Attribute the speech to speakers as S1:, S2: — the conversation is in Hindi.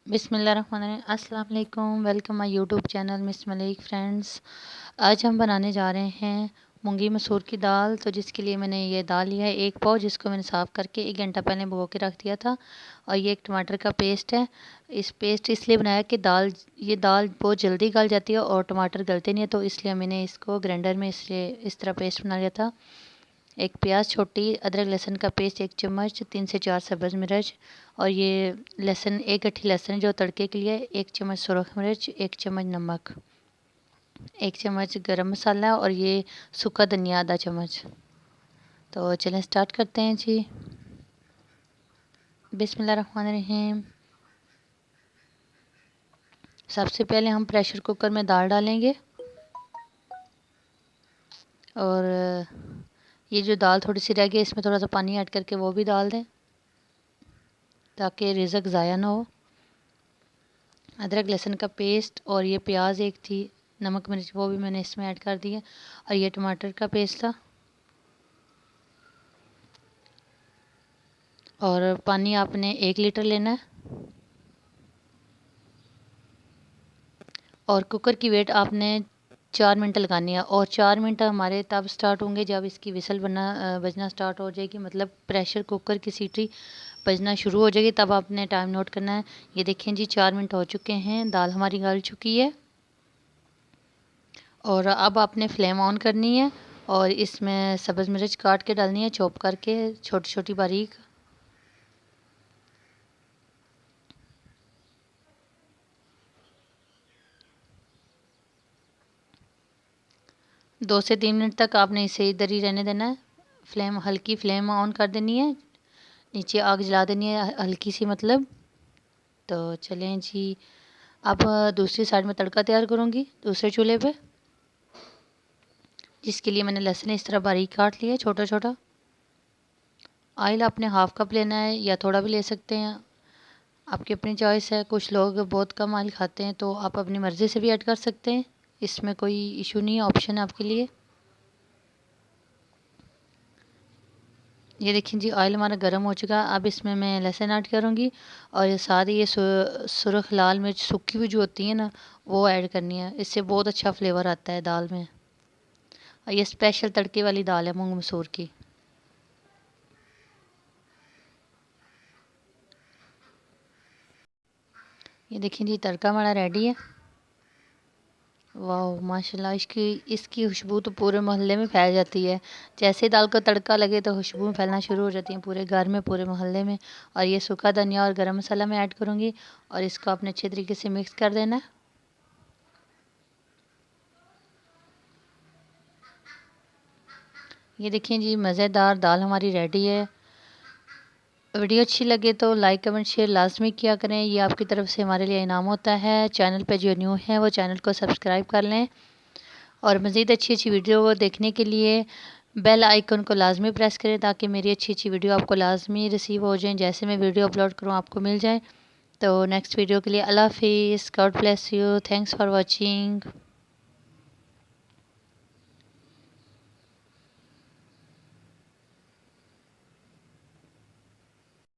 S1: बिस्मिल्लाहिर्रहमानिर्रहीम। अस्सलाम वालेकुम। Welcome my YouTube channel miss Malik friends. आज हम बनाने जा रहे हैं मूंगी मसूर की दाल। तो जिसके लिए मैंने ये दाल लिया है 1 पाव, जिसको मैंने साफ़ करके 1 घंटा पहले भिगो के रख दिया था। और ये एक टमाटर का पेस्ट है। इस पेस्ट इसलिए बनाया कि ये दाल बहुत जल्दी गल जाती है और टमाटर गलते नहीं है, तो इसलिए मैंने इसको ग्राइंडर में इसलिए इस तरह पेस्ट बना लिया था। एक प्याज छोटी, अदरक लहसुन का पेस्ट 1 चम्मच, 3 से 4 सब्ज़ मिर्च। और ये लहसुन, एक गट्ठी लहसुन जो तड़के के लिए, 1 चम्मच सुरख मिर्च, 1 चम्मच नमक, 1 चम्मच गरम मसाला और ये सूखा धनिया आधा चम्मच। तो चलें स्टार्ट करते हैं जी। बिस्मिल्लाहिर्रहमानिर्रहीम। सबसे पहले हम प्रेशर कुकर में दाल डालेंगे और ये जो दाल थोड़ी सी रह गई इसमें थोड़ा सा पानी ऐड करके वो भी डाल दें ताकि रिज़क ज़ाया ना हो। अदरक लहसुन का पेस्ट और ये प्याज एक थी, नमक मिर्च वो भी मैंने इसमें ऐड कर दिया। और ये टमाटर का पेस्ट था। और पानी आपने 1 लीटर लेना है। और कुकर की वेट आपने 4 मिनट लगानी है। और 4 मिनट हमारे तब स्टार्ट होंगे जब इसकी विसल बजना स्टार्ट हो जाएगी, मतलब प्रेशर कुकर की सीटी बजना शुरू हो जाएगी, तब आपने टाइम नोट करना है। ये देखें जी 4 मिनट हो चुके हैं, दाल हमारी गल चुकी है। और अब आपने फ्लेम ऑन करनी है और इसमें सब्ज़ मिर्च काट के डालनी है, चॉप करके छोटी छोटी बारीक। दो से 3 मिनट तक आपने इसे इधर ही रहने देना है। हल्की फ्लेम ऑन कर देनी है, नीचे आग जला देनी है हल्की सी, मतलब। तो चलें जी, अब दूसरी साइड में तड़का तैयार करूँगी दूसरे चूल्हे पे, जिसके लिए मैंने लहसुन इस तरह बारीक काट लिया छोटा छोटा। ऑयल आपने हाफ़ कप लेना है या थोड़ा भी ले सकते हैं, आपकी अपनी चॉइस है। कुछ लोग बहुत कम ऑयल खाते हैं तो आप अपनी मर्ज़ी से भी ऐड कर सकते हैं, इसमें कोई इशू नहीं है, ऑप्शन है आपके लिए। ये देखिए जी ऑयल हमारा गर्म हो चुका है। अब इसमें मैं लहसुन ऐड करूँगी और साथ ही ये सुरख लाल मिर्च सूखी हुई जो होती है ना, वो ऐड करनी है। इससे बहुत अच्छा फ्लेवर आता है दाल में। और ये स्पेशल तड़के वाली दाल है मूंग मसूर की। ये देखिए जी तड़का हमारा रेडी है। वाह माशाल्लाह, इसकी इसकी खुशबू तो पूरे मोहल्ले में फैल जाती है। जैसे ही दाल को तड़का लगे तो खुशबू फैलना शुरू हो जाती है पूरे घर में, पूरे मोहल्ले में। और ये सूखा धनिया और गरम मसाला मैं ऐड करूँगी और इसको आपने अच्छे तरीके से मिक्स कर देना है। ये देखिए जी मज़ेदार दाल हमारी रेडी है। वीडियो अच्छी लगे तो लाइक कमेंट शेयर लाजमी किया करें, ये आपकी तरफ से हमारे लिए इनाम होता है। चैनल पे जो न्यू है वो चैनल को सब्सक्राइब कर लें और मज़ीद अच्छी अच्छी वीडियो को देखने के लिए बेल आइकन को लाजमी प्रेस करें ताकि मेरी अच्छी अच्छी वीडियो आपको लाजमी रिसीव हो जाएं, जैसे मैं वीडियो अपलोड करूं आपको मिल जाए। तो नेक्स्ट वीडियो के लिए अल्लाह हाफिज़, God bless you, thanks for watching.